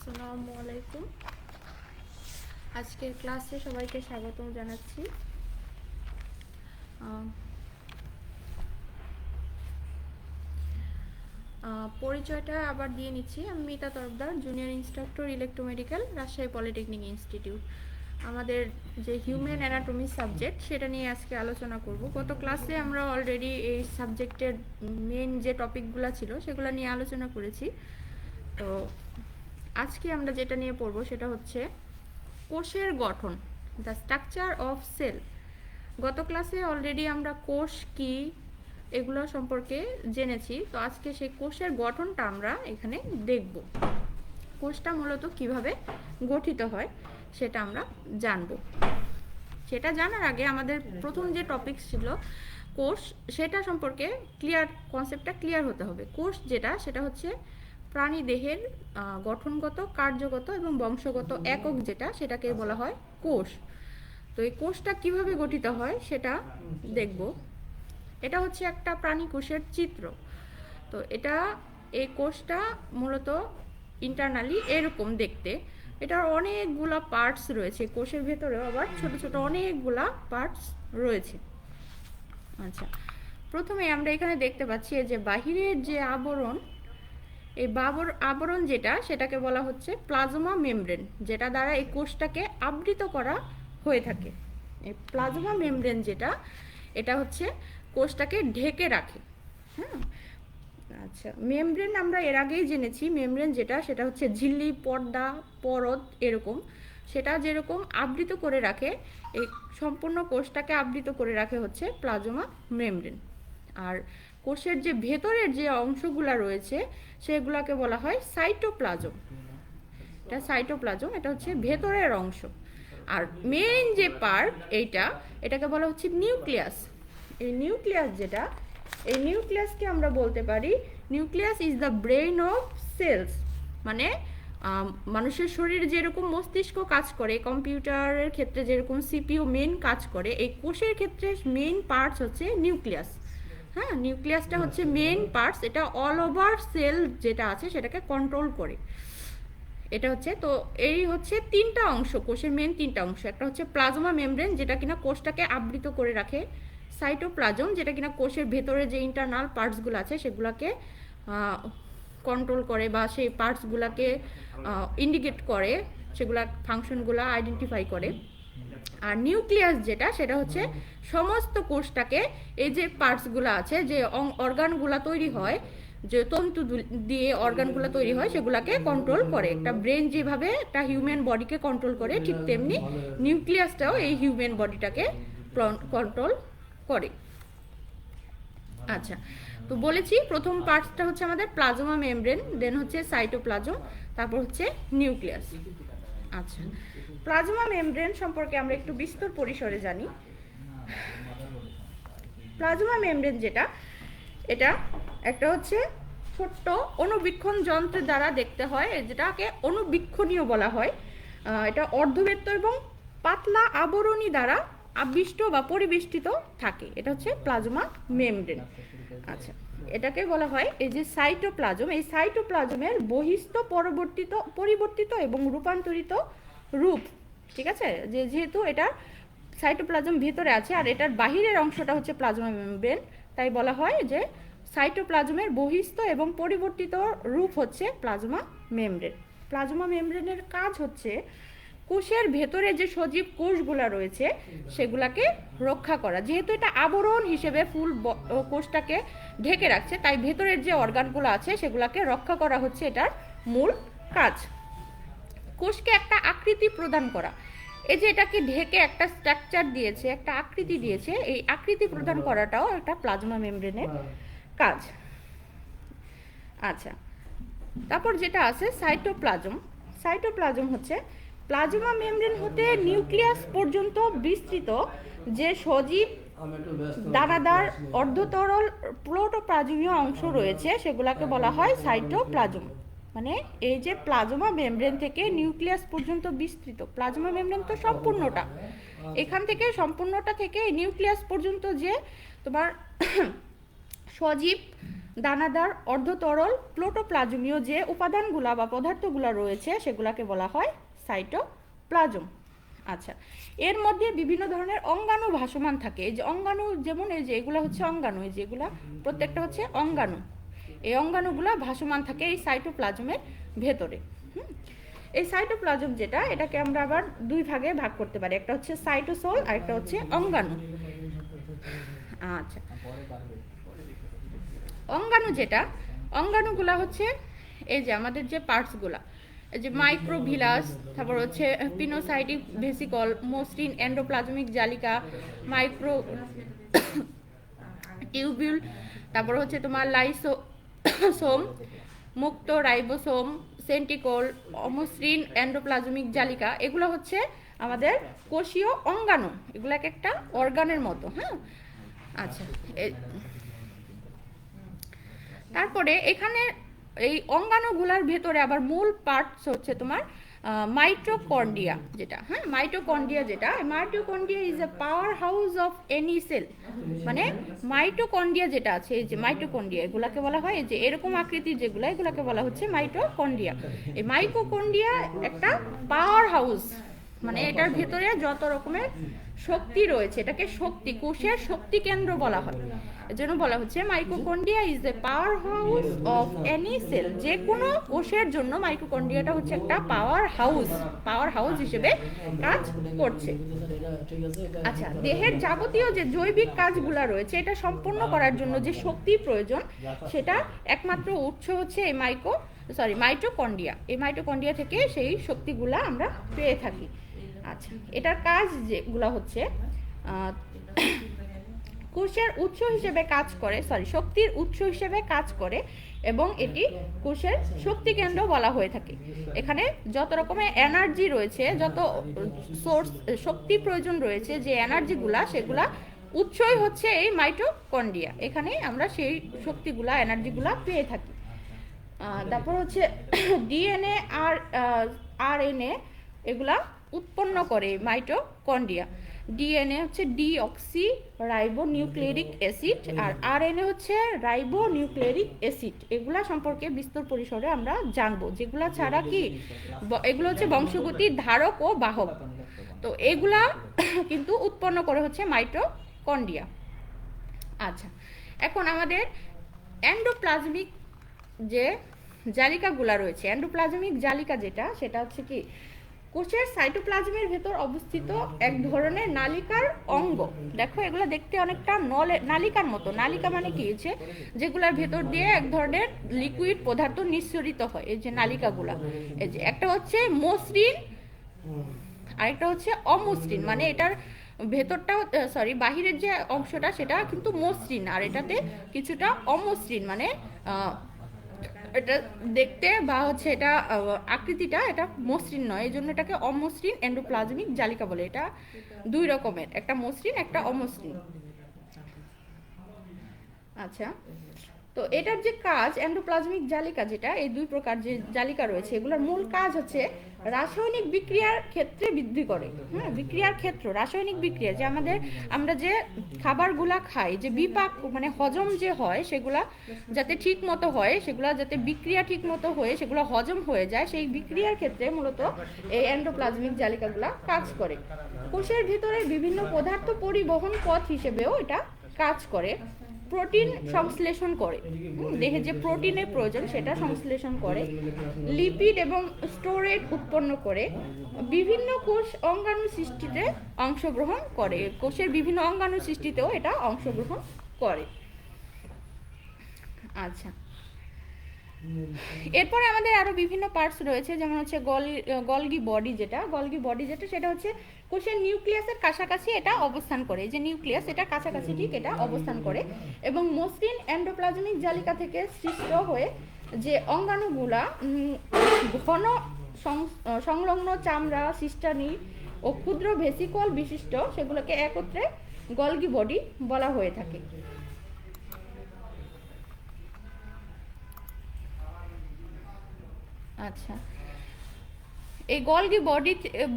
আসসালামু আলাইকুম। আজকের ক্লাসে সবাইকে স্বাগতম জানাচ্ছি। পরিচয়টা আবার দিয়ে নিচ্ছি। আমি Mita Tarafdar, junior instructor, electromedical, Rajshahi polytechnic institute. আমাদের যে হিউম্যান অ্যানাটমি সাবজেক্ট সেটা নিয়ে আজকে আলোচনা করব। গত ক্লাসে আমরা অলরেডি এই সাবজেক্টের মেন যে টপিকগুলো ছিল সেগুলো নিয়ে আলোচনা করেছি। তো আজকে আমরা যেটা নিয়ে পড়বো সেটা হচ্ছে কোষের গঠন, দ্য স্ট্রাকচার অফ সেল। গত ক্লাসে অলরেডি আমরা কোষ কি এগুলো সম্পর্কে জেনেছি। তো আজকে সেই কোষের গঠনটা আমরা এখানে দেখব। কোষটা মূলত কিভাবে গঠিত হয় সেটা আমরা জানব। সেটা জানার আগে আমাদের প্রথম যে টপিক ছিল কোষ, সেটা সম্পর্কে কনসেপ্টটা ক্লিয়ার হতে হবে। কোষ যেটা সেটা হচ্ছে প্রাণী দেহের গঠনগত, কার্যগত এবং বংশগত একক যেটা, সেটাকে বলা হয় কোষ। তো এই কোষটা কিভাবে গঠিত হয় সেটা দেখব। এটা হচ্ছে একটা প্রাণী কোষের চিত্র। তো এই কোষটা মূলত ইন্টারনালি এরকম দেখতে। এটার অনেকগুলা পার্টস রয়েছে, কোষের ভেতরেও আবার ছোট ছোট অনেকগুলা পার্টস রয়েছে। আচ্ছা, প্রথমে আমরা এখানে দেখতে পাচ্ছি যে বাহিরের যে আবরণ, এই আবরণ যেটা সেটাকে বলা হচ্ছে প্লাজমা মেমব্রেন, যেটা দ্বারা এই কোষটাকে আবৃত করা হয়ে থাকে। এই প্লাজমা মেমব্রেন যেটা, এটা হচ্ছে কোষটাকে ঢেকে রাখে। হ্যাঁ, আচ্ছা, মেমব্রেন আমরা এর আগেই জেনেছি। মেমব্রেন যেটা সেটা হচ্ছে ঝিল্লি, পর্দা, পরদ এরকম। সেটা যেরকম আবৃত করে রাখে, এই সম্পূর্ণ কোষটাকে আবৃত করে রাখে হচ্ছে প্লাজমা মেমব্রেন। আর কোষের যে ভেতরের যে অংশগুলো রয়েছে সেগুলোকে বলা হয় সাইটোপ্লাজম। এটা হচ্ছে ভেতরের অংশ। আর মেইন যে পার্ট এটাকে বলা হচ্ছে নিউক্লিয়াস। এই নিউক্লিয়াসকে আমরা বলতে পারি nucleus is the brain of cells. মানে মানুষের শরীরে যেরকম মস্তিষ্ক কাজ করে, কম্পিউটারের ক্ষেত্রে যেরকম সিপিইউ মেইন কাজ করে, এই কোষের ক্ষেত্রে মেইন পার্টস হচ্ছে নিউক্লিয়াস। হ্যাঁ, নিউক্লিয়াসটা হচ্ছে মেইন পার্টস। এটা অল ওভার সেল যেটা আছে সেটাকে কন্ট্রোল করে। এটা হচ্ছে, তো এই হচ্ছে তিনটা অংশ, কোষের মেন তিনটা অংশ। একটা হচ্ছে প্লাজমা মেমব্রেন যেটা কিনা কোষটাকে আবৃত করে রাখে, সাইটোপ্লাজম যেটা কিনা কোষের ভেতরে যে ইন্টারনাল পার্টসগুলো আছে সেগুলোকে কন্ট্রোল করে বা সেই পার্টসগুলোকে ইন্ডিকেট করে, সেগুলা ফাংশনগুলো আইডেন্টিফাই করে। আর নিউক্লিয়াস যেটা সেটা হচ্ছে সমস্ত কোষটাকে, এই যে পার্টসগুলো আছে, যে অর্গানগুলো তৈরি হয়, যে তন্তু দিয়ে অর্গানগুলো তৈরি হয়, সেগুলোকে কন্ট্রোল করে। একটা ব্রেন যেভাবে একটা হিউম্যান বডিকে কন্ট্রোল করে, ঠিক তেমনি নিউক্লিয়াসটাও এই হিউম্যান বডিটাকে কন্ট্রোল করে। আচ্ছা, তো বলেছি প্রথম পার্টসটা হচ্ছে আমাদের প্লাজমা মেমব্রেন, দেন হচ্ছে সাইটোপ্লাজম, তারপর হচ্ছে নিউক্লিয়াস। আচ্ছা, প্লাজমা মেমব্রেন সম্পর্কে আমরা একটু বিস্তর পরিসরে জানি। প্লাজমা মেমব্রেন যেটা, এটা একটা হচ্ছে ছোট্ট অণুবীক্ষণ যন্ত্রের দ্বারা দেখতে হয়, যেটাকে অণুবীক্ষণীয় বলা হয়। এটা অর্ধবৃত্ত এবং পাতলা আবরণী দ্বারা আবিষ্ট বা পরিবেষ্টিত থাকে। এটা হচ্ছে প্লাজমা মেমব্রেন। আচ্ছা, এটাকে বলা হয় এই যে সাইটোপ্লাজম। এই সাইটোপ্লাজমের বহিস্থ পরিবর্তিত এবং রূপান্তরিত রূপ। ঠিক আছে, যেহেতু এটা সাইটোপ্লাজম ভিতরে আছে আর এটার বাহিরের অংশটা হচ্ছে প্লাজমা মেমব্রেন, তাই বলা হয় যে সাইটোপ্লাজমের বহিস্থ এবং পরিবর্তিত রূপ হচ্ছে প্লাজমা মেমব্রেন। প্লাজমা মেমব্রেনের কাজ হচ্ছে কোষের ভেতরে যে সজীব কোষগুলো রয়েছে সেগুলাকে রক্ষা করা। যেহেতু এটা আবরণ হিসেবে ফুল কোষটাকে ঢেকে রাখছে, তাই ভেতরের যে অর্গানগুলো আছে সেগুলাকে রক্ষা করা হচ্ছে এটার মূল কাজ। কোষকে একটা আকৃতি প্রদান করা, এই যে এটাকে ঢেকে একটা স্ট্রাকচার দিয়েছে, একটা আকৃতি দিয়েছে, এই আকৃতি প্রদান করাটাও একটা প্লাজমা মেমব্রেনের কাজ। আচ্ছা, তারপর যেটা আছে সাইটোপ্লাজম হচ্ছে প্লাজমা মেমব্রেন হতে নিউক্লিয়াস পর্যন্ত বিস্তৃত যে সজীব দানাদার অর্ধতরল প্রোটোপ্লাজমীয় অংশ রয়েছে সেগুলোকে বলা হয় সাইটোপ্লাজম। মানে এই যে প্লাজমা মেমব্রেন থেকে নিউক্লিয়াস পর্যন্ত বিস্তৃত, প্লাজমা মেমব্রেন তো সম্পূর্ণটা, এখান থেকে সম্পূর্ণটা থেকে নিউক্লিয়াস পর্যন্ত যে তোমার সজীব দানাদার অর্ধতরল প্লোটোপ্লাজমীয় যে উপাদানগুলা বা পদার্থগুলো রয়েছে সেগুলাকে বলা হয় সাইটোপ্লাজম। আচ্ছা, এর মধ্যে বিভিন্ন ধরনের অঙ্গাণু ভাসমান থাকে। এই যে অঙ্গাণু, যেমন এই যে এগুলো হচ্ছে অঙ্গাণু, এই যে এগুলা প্রত্যেকটা হচ্ছে অঙ্গাণু। এই অঙ্গাণুগুলো ভাসমান থাকে এই সাইটোপ্লাজমের ভেতরে। এই সাইটোপ্লাজম যেটা, এটাকে আমরা আবার দুই ভাগে ভাগ করতে পারি, একটা হচ্ছে সাইটোসোল আর একটা হচ্ছে অঙ্গাণু। আচ্ছা, অঙ্গাণু যেটা, অঙ্গাণুগুলা হচ্ছে এই যে আমাদের যে পার্টসগুলা, এই যে মাইক্রোভিলাস, তারপর হচ্ছে পিনোসাইটিক ভেসিকল, মসৃণ এন্ডোপ্লাজমিক জালিকা, মাইক্রো টিউবিউল, তারপর হচ্ছে তোমার লাইসোসোম, মুক্ত রাইবোসোম, সেন্টিকল, অমসৃণ এন্ডোপ্লাজমিক জালিকা, এগুলো হচ্ছে আমাদের কোষীয় অঙ্গাণু। এগুলো এক একটা অর্গানের মতো। হ্যাঁ, আচ্ছা, তারপরে এখানে এই অঙ্গাণুগুলার ভেতরে আবার মূল পার্টস হচ্ছে তোমার মাইটোকন্ড্রিয়া যেটা। হ্যাঁ, মাইটোকন্ড্রিয়া যেটা, mitochondria is a power house of any cell. মানে মাইটোকন্ড্রিয়া যেটা আছে, এই যে মাইটোকন্ড্রিয়া, এগুলাকে বলা হয়, এই যে এরকম আকৃতির যেগুলো, এগুলাকে বলা হচ্ছে মাইটোকন্ড্রিয়া। এই মাইটোকন্ড্রিয়া একটা পাওয়ার হাউস, মানে এটার ভেতরে যত রকমের শক্তি রয়েছে, এটাকে শক্তি, কোষের শক্তি কেন্দ্র বলা হয়। এজন্য বলা হচ্ছে mitochondria is a power house of any cell. যে কোনো কোষের জন্য মাইটোকন্ড্রিয়াটা হচ্ছে একটা পাওয়ার হাউস হিসেবে কাজ করছে। আচ্ছা, দেহের যাবতীয় যে জৈবিক কাজগুলো রয়েছে, এটা সম্পন্ন করার জন্য যে শক্তি প্রয়োজন, সেটা একমাত্র উৎস হচ্ছে এই মাইটোকন্ড্রিয়া। এই মাইটোকন্ড্রিয়া থেকে সেই শক্তিগুলা আমরা পেয়ে থাকি। আচ্ছা, এটার কাজ যেগুলো হচ্ছে কোষের উৎস হিসেবে কাজ করে, শক্তির উৎস হিসেবে কাজ করে, এবং এটি কোষের শক্তি কেন্দ্র বলা হয়ে থাকে। এখানে যত রকমের এনার্জি রয়েছে, যত সোর্স শক্তি প্রয়োজন রয়েছে, যে এনার্জিগুলা, সেগুলা উৎসই হচ্ছে এই মাইটোকন্ড্রিয়া। এখানে আমরা সেই শক্তিগুলা, এনার্জিগুলা পেয়ে থাকি। তারপর হচ্ছে ডিএনএ আর আরএনএ, এগুলা উৎপন্ন করে মাইটোকন্ড্রিয়া। ডিএনএ হচ্ছে ডিঅক্সি রাইবো নিউক্লিয়রিক অ্যাসিড, আর আরএনএ হচ্ছে রাইবো নিউক্লিয়রিক অ্যাসিড। এগুলা সম্পর্কে বিস্তর পরিসরে আমরা জানবো, যেগুলা ছাড়া কি, এগুলো হচ্ছে বংশগতির ধারক ও বাহক। তো এগুলা কিন্তু উৎপন্ন করে হচ্ছে মাইটোকন্ড্রিয়া। আচ্ছা, এখন আমাদের এন্ডোপ্লাজমিক যে জালিকাগুলা রয়েছে, এন্ডোপ্লাজমিক জালিকা যেটা, সেটা হচ্ছে কি, কোষের সাইটোপ্লাজমের ভেতর অবস্থিত এক ধরনের নালিকার অঙ্গ। দেখো, এগুলো দেখতে অনেকটা নালিকার মতো। নালিকা মানে কি, হচ্ছে যেগুলোর ভেতর দিয়ে এক ধরনের লিকুইড পদার্থ নিঃসরিত হয়, এই যে নালিকাগুলা। এই যে একটা হচ্ছে মসৃণ, আরেকটা হচ্ছে অমসৃণ। মানে এটার ভেতরটা, বাহিরের যে অংশটা, সেটা কিন্তু মসৃণ, আর এটাতে কিছুটা অমসৃণ। মানে এটা দেখতে বা হচ্ছে এটা আকৃতিটা, এটা মসৃণ নয়, এই জন্য এটাকে অমসৃণ এন্ডোপ্লাজমিক জালিকা বলে। এটা দুই রকমের, একটা মসৃণ, একটা অমসৃণ। আচ্ছা, তো এটার যে কাজ, এন্ডোপ্লাজমিক জালিকা যেটা, এই দুই প্রকার যে জালিকা রয়েছে, এগুলোর মূল কাজ হচ্ছে রাসায়নিক বিক্রিয়ার ক্ষেত্রে বৃদ্ধি করে। হ্যাঁ, বিক্রিয়ার ক্ষেত্র, রাসায়নিক বিক্রিয়া, যে আমরা যে খাবারগুলা খাই, যে বিপাক মানে হজম যে হয়, সেগুলা যাতে ঠিক মতো হয়, সেগুলা যাতে বিক্রিয়া ঠিক মতো হয়ে সেগুলো হজম হয়ে যায়, সেই বিক্রিয়ার ক্ষেত্রে মূলত এই এন্ডোপ্লাজমিক জালিকাগুলা কাজ করে। কোষের ভিতরে বিভিন্ন পদার্থ পরিবহন পথ হিসেবেও এটা কাজ করে। প্রোটিন সংশ্লেষণ করে, দেহে যে প্রোটিনের প্রয়োজন সেটা সংশ্লেষণ করে, লিপিড এবং স্টোরেজ উৎপন্ন করে, বিভিন্ন কোষ অঙ্গাণু সৃষ্টিতে অংশগ্রহণ করে। কোষের বিভিন্ন অঙ্গাণু সৃষ্টিতেও এটা অংশগ্রহণ করে। আচ্ছা, এরপরে আমাদের আরো বিভিন্ন পার্টস রয়েছে, যেমন হচ্ছে গলগি বডি যেটা, সেটা হচ্ছে কোষের নিউক্লিয়াসের কাছাকাছি এটা অবস্থান করে। এই যে নিউক্লিয়াস, এটা কাছাকাছি ঠিক এটা অবস্থান করে, এবং মসৃণ এন্ডোপ্লাজমিক জালিকা থেকে সৃষ্ট হয়ে যে অঙ্গাণুগুলা ঘন সংলগ্ন চামড়া, সিস্টানি ও ক্ষুদ্র ভেসিকল বিশিষ্ট, সেগুলোকে একত্রে গলগি বডি বলা হয়ে থাকে। আচ্ছা, এই গলগি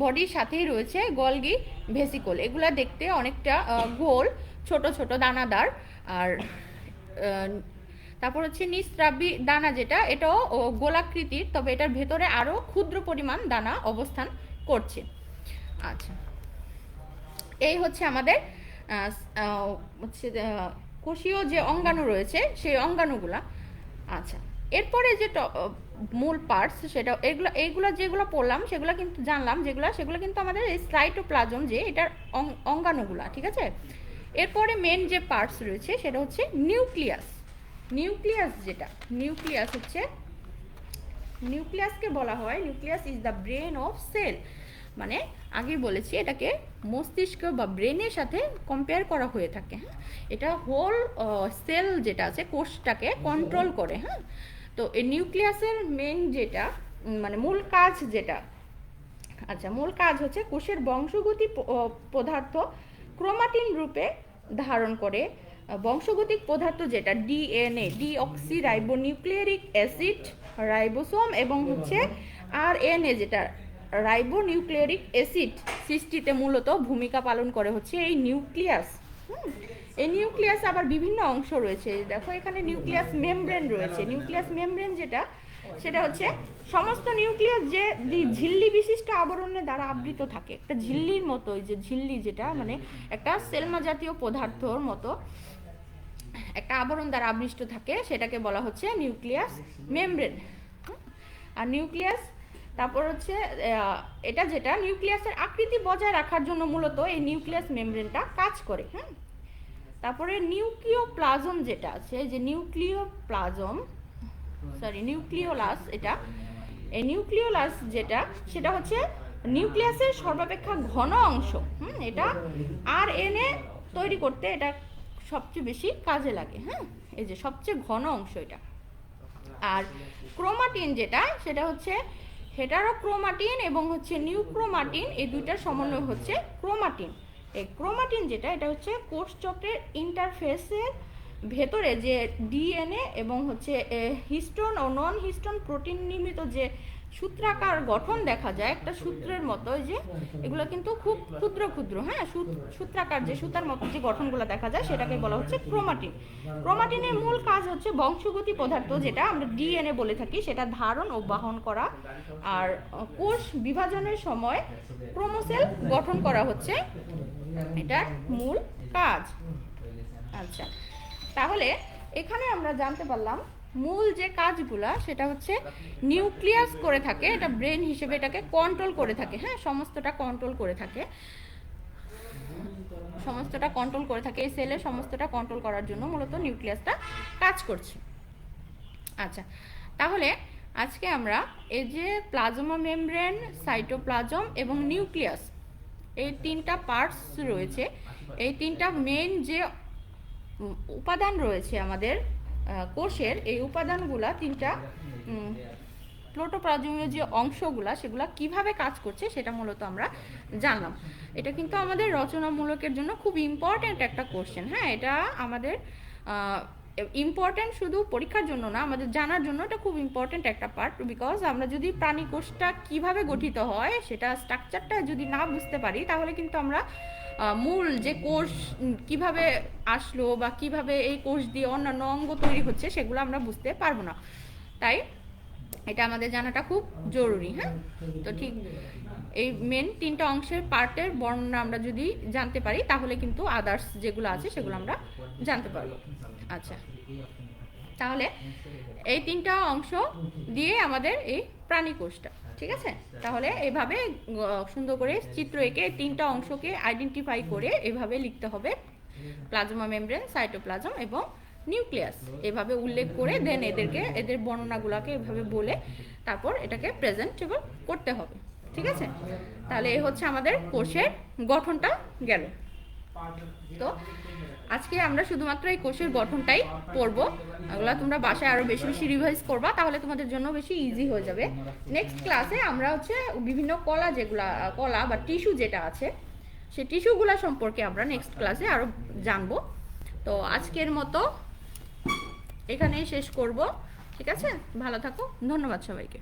বডির সাথেই রয়েছে গলগি ভেসিকল। এগুলা দেখতে অনেকটা গোল, ছোট ছোট দানাদার, আর তারপর হচ্ছে নিঃস্রাবী দানা যেটা, এটাও গোলাকৃতির, তবে এটার ভেতরে আরও ক্ষুদ্র পরিমাণ দানা অবস্থান করছে। আচ্ছা, এই হচ্ছে আমাদের হচ্ছে কোষীয় যে অঙ্গাণু রয়েছে সেই অঙ্গাণুগুলা। আচ্ছা, এরপরে যে মূল পার্টস, সেটা এইগুলো যেগুলো পড়লাম সেগুলো কিন্তু জানলাম, সেগুলো কিন্তু আমাদের এই সাইটোপ্লাজম যে এটার অঙ্গাণুগুলা, ঠিক আছে। এরপরে মেন যে পার্টস রয়েছে সেটা হচ্ছে নিউক্লিয়াস। নিউক্লিয়াসকে বলা হয়, nucleus is the brain of cell. মানে আগেই বলেছি এটাকে মস্তিষ্ক বা ব্রেনের সাথে কম্পেয়ার করা হয়ে থাকে। হ্যাঁ, এটা হোল সেল যেটা আছে কোষটাকে কন্ট্রোল করে। হ্যাঁ, তো এই নিউক্লিয়াসের মেন যেটা মানে মূল কাজ যেটা, আচ্ছা, মূল কাজ হচ্ছে কোষের বংশগতি পদার্থ ক্রোমাটিন রূপে ধারণ করে। বংশগতিক পদার্থ যেটা ডিএনএ, ডিঅক্সি রাইবোনিউক্লিয়ারিক অ্যাসিড, রাইবোসোম এবং হচ্ছে আরএনএ যেটা রাইবোনিউক্লিয়ারিক অ্যাসিড সৃষ্টিতে মূলত ভূমিকা পালন করে হচ্ছে এই নিউক্লিয়াস। এই নিউক্লিয়াস আবার বিভিন্ন অংশ রয়েছে, দেখো এখানে নিউক্লিয়াস মেমব্রেন রয়েছে। নিউক্লিয়াস মেমব্রেন যেটা, সেটা হচ্ছে সমস্ত নিউক্লিয়াস যে ঝিল্লি বিশিষ্ট আবরণের দ্বারা আবৃত থাকে। একটা ঝিল্লির মতো, এই যে ঝিল্লি যেটা মানে একটা সেলমা জাতীয় পদার্থর মতো একটা আবরণ দ্বারা আবৃষ্ট থাকে, সেটাকে বলা হচ্ছে নিউক্লিয়াস মেমব্রেন। আর নিউক্লিয়াস তারপর হচ্ছে এটা যেটা নিউক্লিয়াসের আকৃতি বজায় রাখার জন্য মূলত এই নিউক্লিয়াস মেমব্রেনটা কাজ করে। হ্যাঁ, তারপরে নিউক্লিওপ্লাজম যেটা আছে, যে নিউক্লিওলাস, এটা এই নিউক্লিওলাস যেটা, সেটা হচ্ছে নিউক্লিয়াসের সর্বাপেক্ষা ঘন অংশ। এটা আরএনএ তৈরি করতে এটা সবচেয়ে বেশি কাজে লাগে। হ্যাঁ, এই যে সবচেয়ে ঘন অংশ এটা। আর ক্রোমাটিন যেটা, সেটা হচ্ছে হেটারোক্রোমাটিন এবং হচ্ছে নিউক্রোমাটিন, এই দুইটার সমন্বয় হচ্ছে ক্রোমাটিন। এই ক্রোমাটিন যেটা, এটা হচ্ছে কোষচক্রের ইন্টারফেসের ভেতরে যে ডিএনএ এবং হচ্ছে হিস্টোন ও নন হিস্টোন প্রোটিন নির্মিত যে সূত্রাকার গঠন দেখা যায় একটা সূত্রের মতো, যে এগুলো কিন্তু খুব ক্ষুদ্র ক্ষুদ্র, হ্যাঁ, সূত্রাকার যে সুতার মতো যে গঠনগুলো দেখা যায় সেটাকে বলা হচ্ছে ক্রোমাটিন। ক্রোমাটিনের মূল কাজ হচ্ছে বংশগতি পদার্থ যেটা আমরা ডিএনএ বলে থাকি সেটা ধারণ ও বহন করা, আর কোষ বিভাজনের সময় ক্রোমোসেল গঠন করা হচ্ছে এটার মূল কাজ। আচ্ছা, তাহলে এখানে আমরা জানতে পারলাম মূল যে কাজগুলা, সেটা হচ্ছে নিউক্লিয়াস করে থাকে, এটা ব্রেন হিসেবে এটাকে কন্ট্রোল করে থাকে। হ্যাঁ, সমস্তটা কন্ট্রোল করে থাকে, এই সেলের সমস্তটা কন্ট্রোল করার জন্য মূলত নিউক্লিয়াসটা কাজ করছে। আচ্ছা, তাহলে আজকে আমরা এই যে প্লাজমা মেমব্রেন, সাইটোপ্লাজম এবং নিউক্লিয়াস, এই তিনটা পার্টস রয়েছে, এই তিনটা মেইন যে উপাদান রয়েছে আমাদের কোষের, এই উপাদানগুলা তিনটা প্রোটোপ্লাজমীয় যে অংশগুলা সেগুলা কিভাবে কাজ করছে সেটা মূলত আমরা জানলাম। এটা কিন্তু আমাদের রচনামূলকের জন্য খুব ইম্পর্ট্যান্ট একটা কোশ্চেন। হ্যাঁ, এটা আমাদের ইম্পর্ট্যান্ট শুধু পরীক্ষার জন্য না, আমাদের জানার জন্য এটা খুব ইম্পর্ট্যান্ট একটা পার্ট। বিকজ আমরা যদি প্রাণী কোষটা কিভাবে গঠিত হয় সেটা স্ট্রাকচারটা যদি না বুঝতে পারি, তাহলে কিন্তু আমরা মূল যে কোষ কিভাবে আসলো বা কিভাবে এই কোষ দিয়ে অন্যান্য অঙ্গ তৈরি হচ্ছে সেগুলো আমরা বুঝতে পারবো না। তাই এটা আমাদের জানাটা খুব জরুরি। হ্যাঁ, তো ঠিক এই মেন তিনটা অংশের পার্টের বর্ণনা আমরা যদি জানতে পারি, তাহলে কিন্তু আদার্স যেগুলো আছে সেগুলো আমরা জানতে পারবো। আচ্ছা, তাহলে এই তিনটা অংশ দিয়ে আমাদের এই প্রাণী কোষটা, ঠিক আছে। তাহলে এভাবে সুন্দর করে চিত্র এঁকে তিনটা অংশকে আইডেন্টিফাই করে এভাবে লিখতে হবে, প্লাজমা মেমব্রেন, সাইটোপ্লাজম এবং নিউক্লিয়াস, এভাবে উল্লেখ করে দেন এদের বর্ণনাগুলোকে এভাবে বলে তারপর এটাকে প্রেজেন্টেবল করতে হবে, ঠিক আছে। তাহলে এ হচ্ছে আমাদের কোষের গঠনটা গেল। তো আজকে আমরা শুধুমাত্র এই কোষের গঠনটাই পড়বো, এগুলো তোমরা বাসায় আরো বেশি বেশি রিভাইজ করবা, তাহলে তোমাদের জন্য বেশি ইজি হয়ে যাবে। নেক্সট ক্লাসে আমরা হচ্ছে বিভিন্ন কলা বা টিস্যু যেটা আছে সেই টিস্যুগুলা সম্পর্কে আমরা নেক্সট ক্লাসে আরো জানবো। তো আজকের মতো এখানেই শেষ করব, ঠিক আছে। ভালো থাকো, ধন্যবাদ সবাইকে।